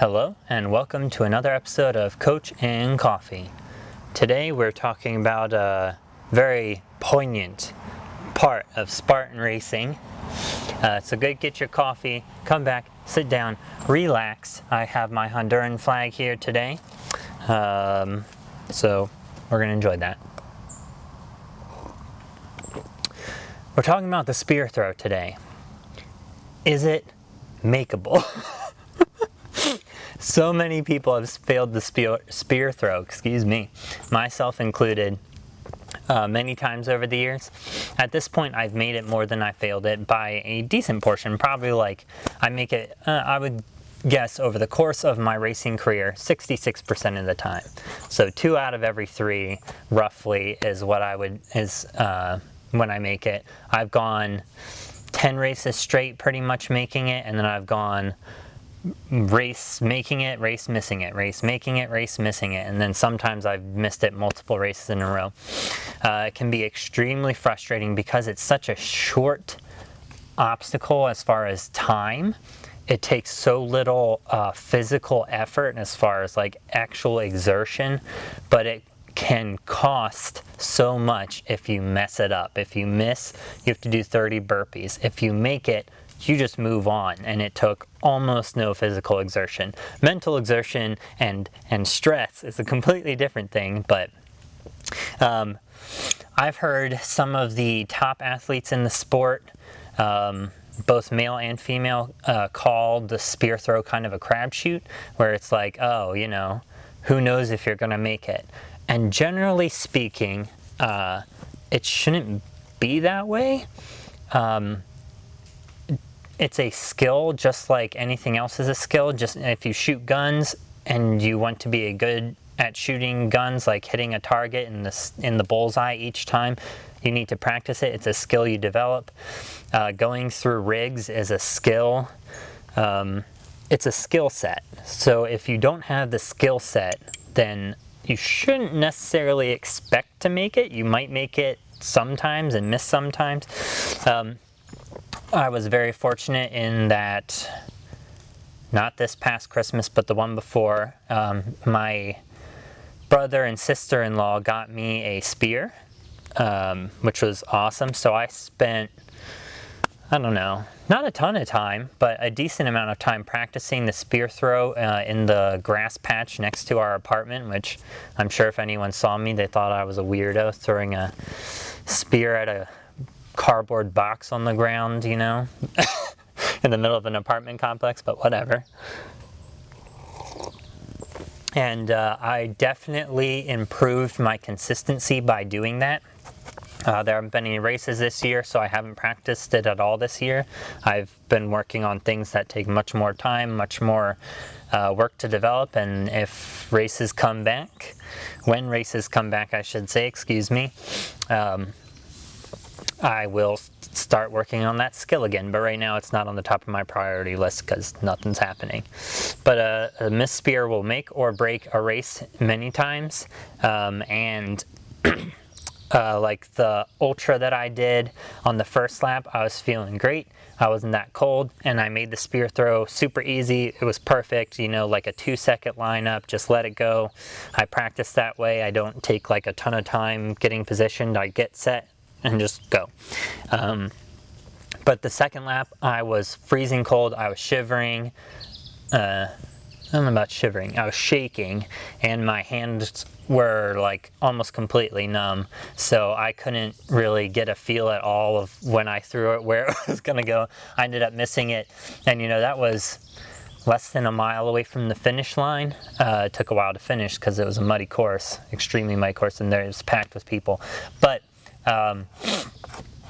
Hello and welcome to another episode of Coach and Coffee. Today we're talking about a very poignant part of Spartan racing. So go get your coffee, come back, sit down, relax. I have my Honduran flag here today, so we're going to enjoy that. We're talking about the spear throw today. Is it makeable? So many people have failed the spear throw, myself included, many times over the years. At this point, I've made it more than I failed it by a decent portion. Probably like, I make it, I would guess over the course of my racing career, 66% of the time. So 2 out of every 3 roughly is what I would, when I make it. I've gone 10 races straight pretty much making it, and then I've gone race making it, race missing it, race making it, race missing it, and then sometimes I've missed it multiple races in a row. It can be extremely frustrating because it's such a short obstacle as far as time. It takes so little physical effort as far as like actual exertion, but it can cost so much if you mess it up. If you miss, you have to do 30 burpees. If you make it, you just move on, and it took almost no physical exertion. Mental exertion and stress is a completely different thing, but I've heard some of the top athletes in the sport, both male and female, call the spear throw kind of a crapshoot, where it's like, oh, you know, who knows if you're going to make it. And generally speaking, it shouldn't be that way. It's a skill just like anything else is a skill. Just if you shoot guns and you want to be good at shooting guns, like hitting a target in the bullseye each time, you need to practice it. It's a skill you develop. Going through rigs is a skill. It's a skill set. So if you don't have the skill set, then you shouldn't necessarily expect to make it. You might make it sometimes and miss sometimes. I was very fortunate in that, not this past Christmas, but the one before, my brother and sister-in-law got me a spear, which was awesome. So I spent, I don't know, not a ton of time, but a decent amount of time practicing the spear throw in the grass patch next to our apartment, which I'm sure if anyone saw me, they thought I was a weirdo throwing a spear at a cardboard box on the ground, you know, in the middle of an apartment complex, but whatever. And I definitely improved my consistency by doing that. There haven't been any races this year, so I haven't practiced it at all this year. I've been working on things that take much more time, much more work to develop, and if races come back, when races come back, I should say, I will start working on that skill again, but right now it's not on the top of my priority list because nothing's happening. But a missed spear will make or break a race many times, and like the ultra that I did on the first lap, I was feeling great. I wasn't that cold, and I made the spear throw super easy. It was perfect, you know, like a 2-second lineup, just let it go. I practice that way. I don't take like a ton of time getting positioned. I get set and just go. But the second lap, I was freezing cold. I was shivering. I don't know about shivering. I was shaking, and my hands were like almost completely numb. So I couldn't really get a feel at all of when I threw it, where it was gonna go. I ended up missing it. And you know, that was less than a mile away from the finish line. It took a while to finish because it was a muddy course, extremely muddy course, and there it was packed with people. But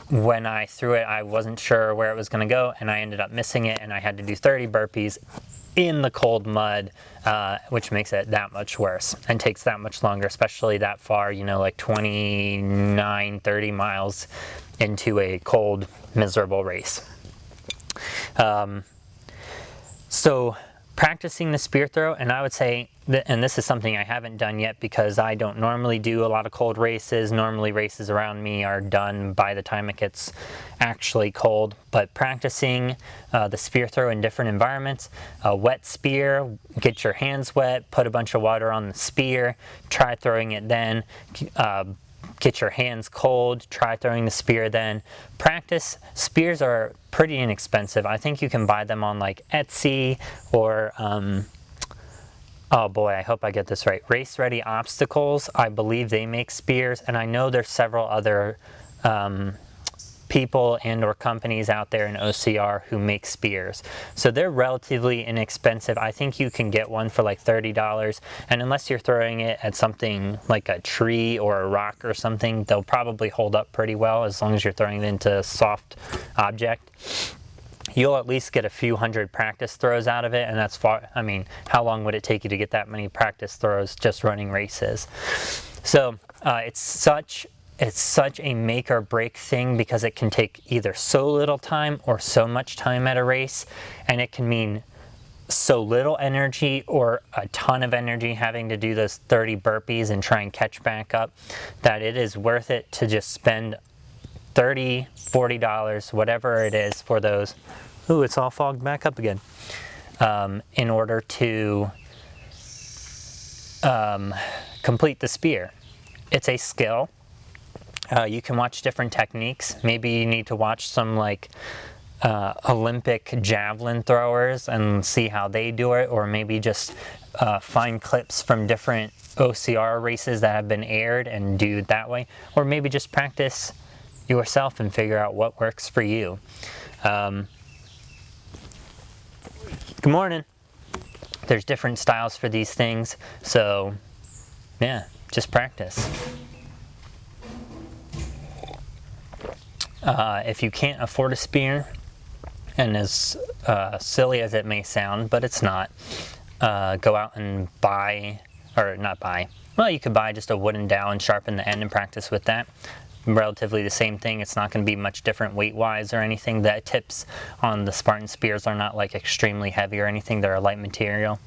when I threw it, I wasn't sure where it was going to go, and I ended up missing it, and I had to do 30 burpees in the cold mud, which makes it that much worse and takes that much longer, especially that far, you know, like 29, 30 miles into a cold, miserable race. So practicing the spear throw, and I would say that, and this is something I haven't done yet because I don't normally do a lot of cold races. Normally races around me are done by the time it gets actually cold, but practicing the spear throw in different environments, a wet spear, get your hands wet, put a bunch of water on the spear, try throwing it then, get your hands cold, try throwing the spear then. Practice. Spears are pretty inexpensive. I think you can buy them on like Etsy or, oh boy, I hope I get this right. Race Ready Obstacles, I believe they make spears, and I know there's several other people and or companies out there in OCR who make spears. So they're relatively inexpensive. I think you can get one for like $30, and unless you're throwing it at something like a tree or a rock or something, they'll probably hold up pretty well as long as you're throwing it into a soft object. You'll at least get a few hundred practice throws out of it, and that's far. I mean, how long would it take you to get that many practice throws just running races? So it's such a make or break thing because it can take either so little time or so much time at a race, and it can mean so little energy or a ton of energy having to do those 30 burpees and try and catch back up, that it is worth it to just spend $30, $40, whatever it is for those. Ooh, it's all fogged back up again. In order to complete the spear. It's a skill. You can watch different techniques. Maybe you need to watch some like Olympic javelin throwers and see how they do it, or maybe just find clips from different OCR races that have been aired and do it that way, or maybe just practice yourself and figure out what works for you. Good morning. There's different styles for these things, so yeah, just practice. If you can't afford a spear, and as silly as it may sound, but it's not, go out and buy, or not buy, well, you could buy just a wooden dowel and sharpen the end and practice with that. Relatively the same thing. It's not going to be much different weight-wise or anything. The tips on the Spartan spears are not like extremely heavy or anything. They're a light material.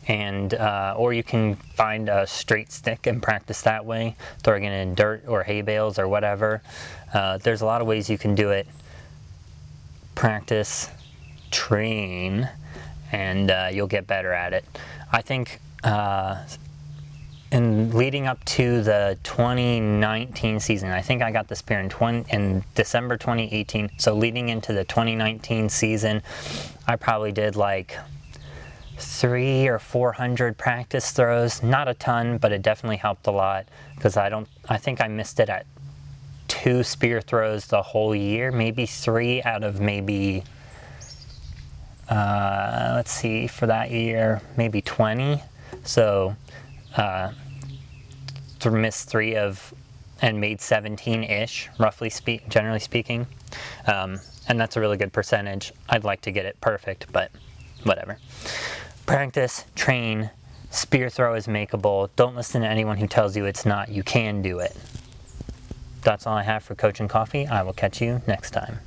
And or you can find a straight stick and practice that way, throwing it in dirt or hay bales or whatever. There's a lot of ways you can do it. Practice, train, and you'll get better at it. I think in leading up to the 2019 season, I think I got the spear in December 2018. So leading into the 2019 season, I probably did like 300 or 400 practice throws. Not a ton, but it definitely helped a lot because I think I missed it at 2 spear throws the whole year, maybe 3 out of maybe let's see, for that year maybe 20. So missed 3 of and made 17-ish, generally speaking, and that's a really good percentage. I'd like to get it perfect, but whatever. Practice, train. Spear throw is makeable. Don't listen to anyone who tells you it's not. You can do it. That's all I have for Coach and Coffee. I will catch you next time.